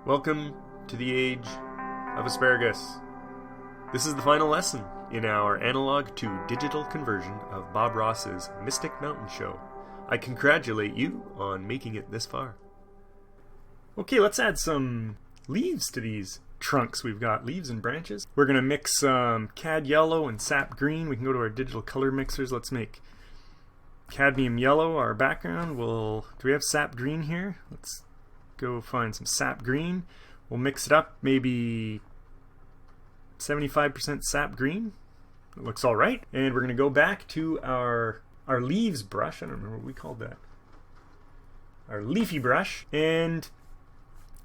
Welcome to the age of asparagus. This is the final lesson in our analog to digital conversion of Bob Ross's Mystic Mountain Show. I congratulate you on making it this far. Okay, let's add some leaves to these trunks. We've got leaves and branches. We're going to mix cad yellow and sap green. We can go to our digital color mixers. Let's make cadmium yellow our background. Do we have sap green here? Let's go find some sap green. We'll mix it up, maybe 75% sap green. It looks all right. And we're going to go back to our leaves brush. I don't remember what we called that. Our leafy brush. And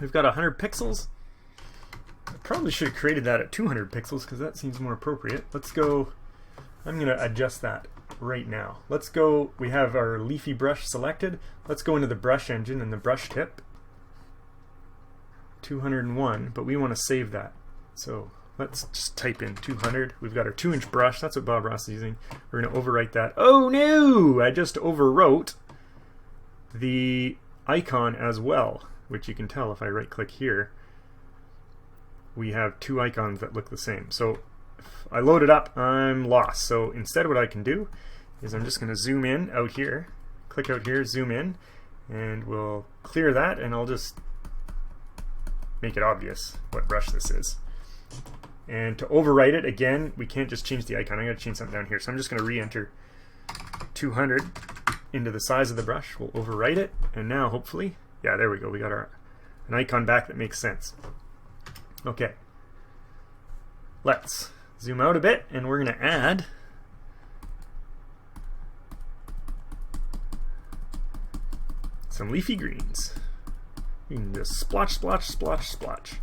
we've got 100 pixels. I probably should have created that at 200 pixels because that seems more appropriate. Let's go. I'm going to adjust that right now. Let's go. We have our leafy brush selected. Let's go into the brush engine and the brush tip. 201, but we want to save that. So let's just type in 200. We've got our 2-inch brush. That's what Bob Ross is using. We're going to overwrite that. Oh no! I just overwrote the icon as well, which you can tell if I right click here. We have two icons that look the same. So if I load it up, I'm lost. So instead what I can do is I'm just going to zoom in out here, click out here, zoom in, and we'll clear that, and I'll just make it obvious what brush this is. And to overwrite it, again, we can't just change the icon. I'm going to change something down here. So I'm just going to re-enter 200 into the size of the brush. We'll overwrite it, and now hopefully, yeah, there we go. We got an icon back that makes sense. Okay. Let's zoom out a bit, and we're going to add some leafy greens. You can just splotch, splotch, splotch, splotch.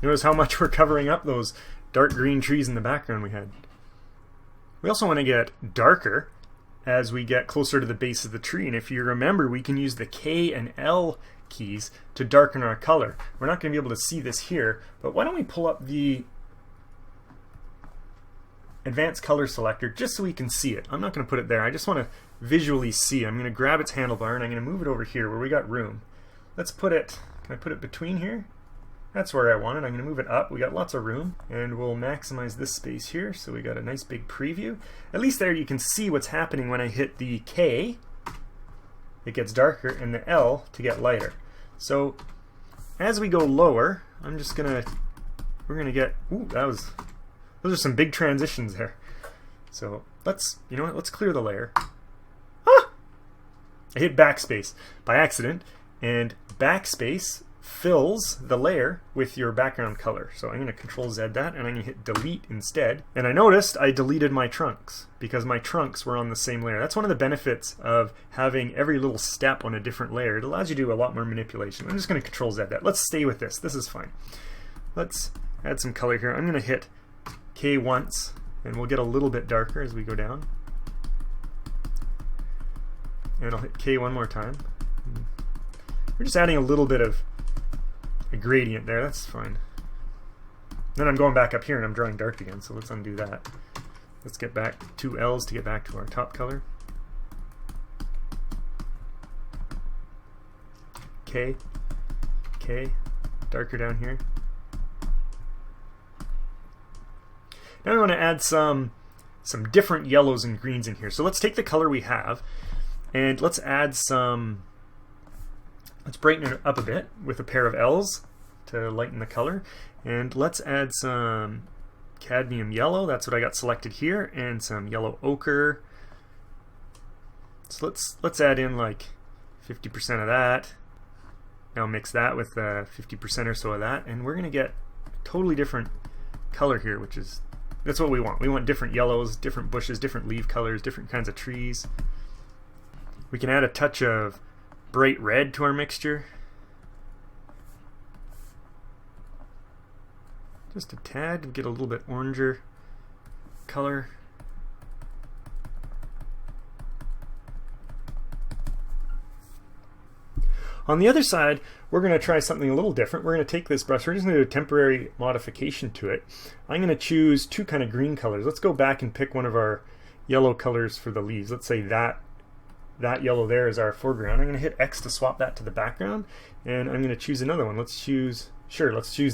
Notice how much we're covering up those dark green trees in the background we had. We also want to get darker as we get closer to the base of the tree. And if you remember, we can use the K and L keys to darken our color. We're not going to be able to see this here, but why don't we pull up the advanced color selector just so we can see it. I'm not going to put it there. I just want to visually see. I'm going to grab its handlebar and I'm going to move it over here where we got room. Let's put it, can I put it between here? That's where I want it. I'm going to move it up. We got lots of room, and we'll maximize this space here so we got a nice big preview. At least there you can see what's happening when I hit the K. It gets darker, and the L to get lighter. So as we go lower, we're going to get, ooh, those are some big transitions there. So let's clear the layer. Ah! I hit backspace by accident, and backspace fills the layer with your background color. So I'm going to Control Z that, and I'm going to hit delete instead. And I noticed I deleted my trunks because my trunks were on the same layer. That's one of the benefits of having every little step on a different layer. It allows you to do a lot more manipulation. I'm just going to Control Z that. Let's stay with this. This is fine. Let's add some color here. I'm going to hit K once, and we'll get a little bit darker as we go down. And I'll hit K one more time. We're just adding a little bit of a gradient there. That's fine. Then I'm going back up here and I'm drawing dark again, so let's undo that. Let's get back 2 L's to get back to our top color. K, darker down here. Now I want to add some different yellows and greens in here. So let's take the color we have and let's add some, let's brighten it up a bit with a pair of L's to lighten the color. And let's add some cadmium yellow, that's what I got selected here, and some yellow ochre. So let's add in like 50% of that. Now mix that with 50% or so of that, and we're going to get a totally different color here, that's what we want. We want different yellows, different bushes, different leaf colors, different kinds of trees. We can add a touch of bright red to our mixture. Just a tad to get a little bit oranger color. On the other side, we're going to try something a little different. We're going to take this brush, we're just going to do a temporary modification to it. I'm going to choose two kind of green colors. Let's go back and pick one of our yellow colors for the leaves. Let's say that that yellow there is our foreground. I'm going to hit X to swap that to the background, and I'm going to choose another one. Let's choose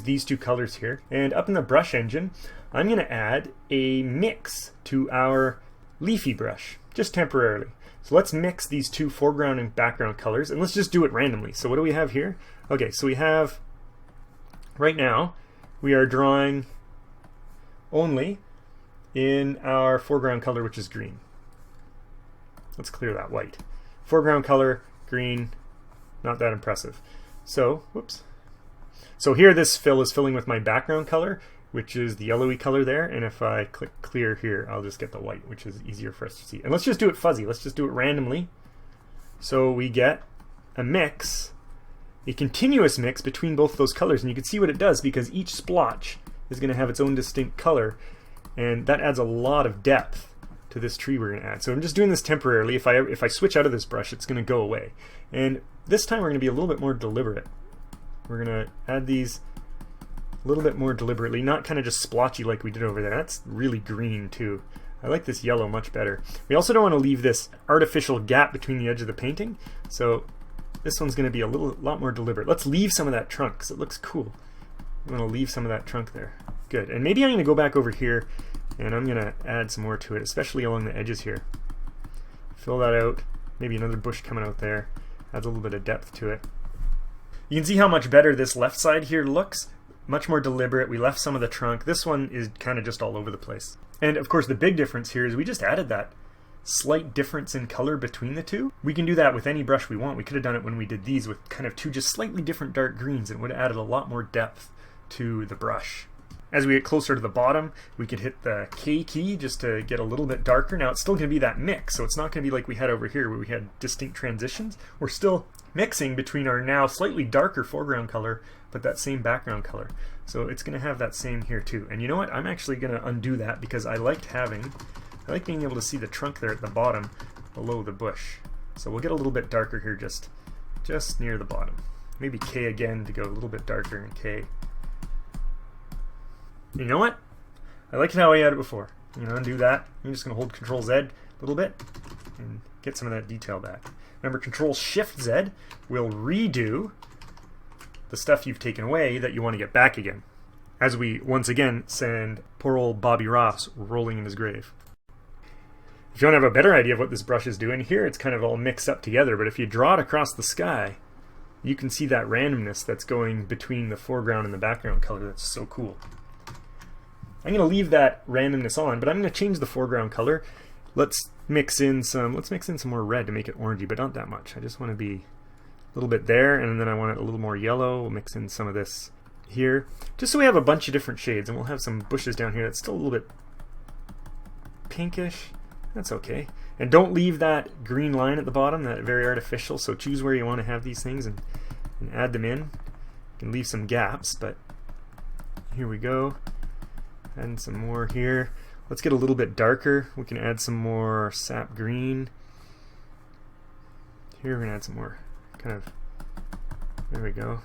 these two colors here. And up in the brush engine, I'm going to add a mix to our Leafy Brush, just temporarily. So let's mix these two foreground and background colors, and let's just do it randomly. So what do we have here? Okay, so we have, right now, we are drawing only in our foreground color, which is green. Let's clear that white. Foreground color, green, not that impressive. So, whoops. So here this fill is filling with my background color, which is the yellowy color there, and if I click clear here, I'll just get the white, which is easier for us to see. And let's just do it fuzzy. Let's just do it randomly. So we get a mix, a continuous mix between both those colors, and you can see what it does because each splotch is going to have its own distinct color, and that adds a lot of depth to this tree we're going to add. So I'm just doing this temporarily. If I switch out of this brush, it's going to go away. And this time we're going to be a little bit more deliberate. We're going to add these a little bit more deliberately, not kind of just splotchy like we did over there. That's really green too. I like this yellow much better. We also don't want to leave this artificial gap between the edge of the painting, so this one's going to be a lot more deliberate. Let's leave some of that trunk because it looks cool. I'm going to leave some of that trunk there. Good. And maybe I'm going to go back over here and I'm going to add some more to it, especially along the edges here. Fill that out. Maybe another bush coming out there. Adds a little bit of depth to it. You can see how much better this left side here looks. Much more deliberate. We left some of the trunk. This one is kind of just all over the place. And of course the big difference here is we just added that slight difference in color between the two. We can do that with any brush we want. We could have done it when we did these with kind of two just slightly different dark greens, and it would have added a lot more depth to the brush. As we get closer to the bottom, we could hit the K key just to get a little bit darker. Now it's still going to be that mix, so it's not going to be like we had over here where we had distinct transitions. We're still mixing between our now slightly darker foreground color but that same background color. So it's going to have that same here too. And you know what? I'm actually going to undo that because I like being able to see the trunk there at the bottom below the bush. So we'll get a little bit darker here just near the bottom. Maybe K again to go a little bit darker and K. You know what? I like it how I had it before. I'm going to undo that. I'm just going to hold Control Z a little bit and get some of that detail back. Remember, Control Shift Z will redo the stuff you've taken away that you want to get back again, as we once again send poor old Bobby Ross rolling in his grave. If you want to have a better idea of what this brush is doing, here it's kind of all mixed up together, but if you draw it across the sky, you can see that randomness that's going between the foreground and the background color. That's so cool. I'm going to leave that randomness on, but I'm going to change the foreground color. Let's mix in some more red to make it orangey, but not that much. I just want to be a little bit there, and then I want it a little more yellow. We'll mix in some of this here, just so we have a bunch of different shades, and we'll have some bushes down here that's still a little bit pinkish. That's okay. And don't leave that green line at the bottom, that very artificial, so choose where you want to have these things and add them in. You can leave some gaps, but here we go. Add some more here. Let's get a little bit darker. We can add some more sap green. Here we're going to add some more kind of, there we go.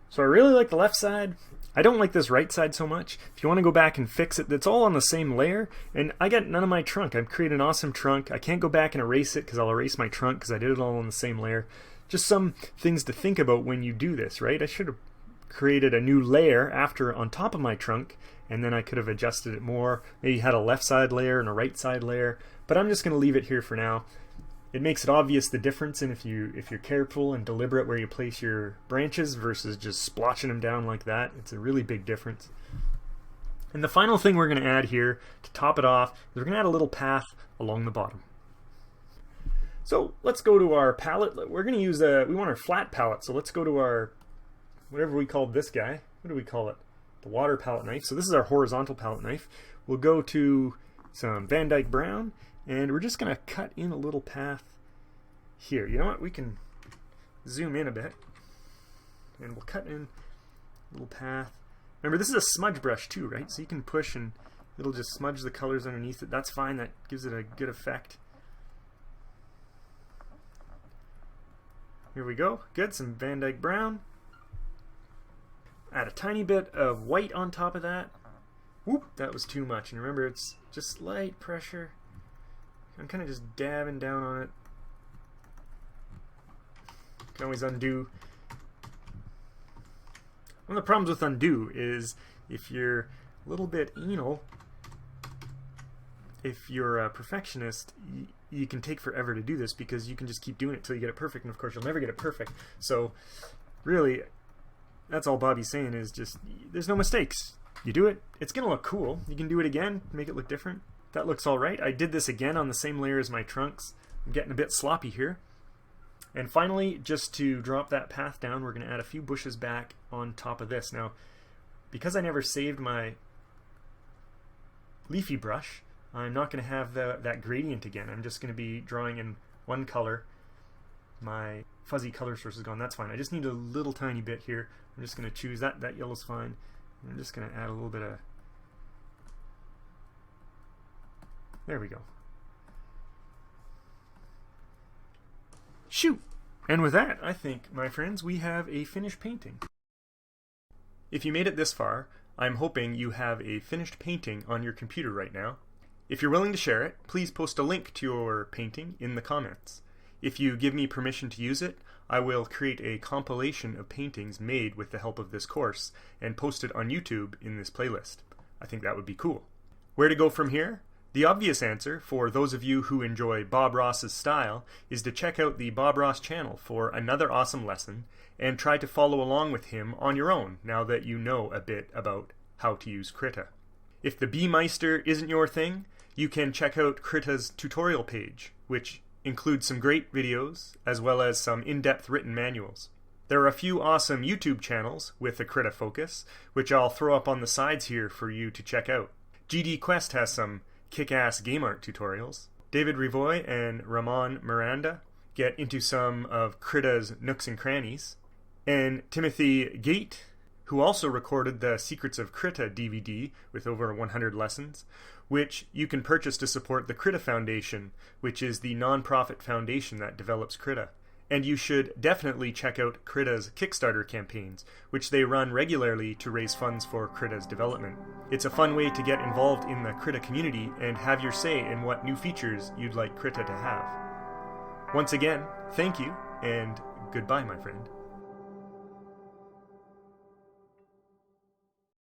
So I really like the left side. I don't like this right side so much. If you want to go back and fix it, it's all on the same layer, and I got none of my trunk. I've created an awesome trunk. I can't go back and erase it because I'll erase my trunk because I did it all on the same layer. Just some things to think about when you do this, right? I should have created a new layer after on top of my trunk, and then I could have adjusted it more. Maybe had a left side layer and a right side layer, but I'm just going to leave it here for now. It makes it obvious the difference in if you're careful and deliberate where you place your branches versus just splotching them down like that. It's a really big difference. And the final thing we're going to add here to top it off is we're going to add a little path along the bottom. So let's go to our palette. We're going to use we want our flat palette, so let's go to our, whatever we called this guy. What do we call it? The water palette knife. So this is our horizontal palette knife. We'll go to some Van Dyke Brown, and we're just going to cut in a little path here. You know what? We can zoom in a bit, and we'll cut in a little path. Remember, this is a smudge brush too, right? So you can push and it'll just smudge the colors underneath it. That's fine. That gives it a good effect. Here we go. Good. Some Van Dyke Brown. Add a tiny bit of white on top of that. Whoop, that was too much. And remember, it's just light pressure. I'm kind of just dabbing down on it. Can always undo. One of the problems with undo is if you're a little bit anal, if you're a perfectionist, you can take forever to do this because you can just keep doing it till you get it perfect, and of course you'll never get it perfect. So really, that's all Bobby's saying is just, there's no mistakes. You do it, it's gonna look cool. You can do it again, make it look different. That looks all right. I did this again on the same layer as my trunks. I'm getting a bit sloppy here. And finally, just to drop that path down, we're gonna add a few bushes back on top of this. Now, because I never saved my Leafy Brush, I'm not going to have that gradient again. I'm just going to be drawing in one color. My fuzzy color source is gone. That's fine. I just need a little tiny bit here. I'm just going to choose that. That yellow's fine. I'm just going to add a little bit of... There we go. Shoot! And with that, I think, my friends, we have a finished painting. If you made it this far, I'm hoping you have a finished painting on your computer right now. If you're willing to share it, please post a link to your painting in the comments. If you give me permission to use it, I will create a compilation of paintings made with the help of this course and post it on YouTube in this playlist. I think that would be cool. Where to go from here? The obvious answer, for those of you who enjoy Bob Ross's style, is to check out the Bob Ross channel for another awesome lesson and try to follow along with him on your own now that you know a bit about how to use Krita. If the B-Meister isn't your thing, you can check out Krita's tutorial page, which includes some great videos as well as some in-depth written manuals. There are a few awesome YouTube channels with a Krita focus, which I'll throw up on the sides here for you to check out. GD Quest has some kick-ass game art tutorials. David Rivoy and Ramon Miranda get into some of Krita's nooks and crannies. And Timothy Gate, who also recorded the Secrets of Krita DVD with over 100 lessons, which you can purchase to support the Krita Foundation, which is the non-profit foundation that develops Krita. And you should definitely check out Krita's Kickstarter campaigns, which they run regularly to raise funds for Krita's development. It's a fun way to get involved in the Krita community and have your say in what new features you'd like Krita to have. Once again, thank you, and goodbye, my friend.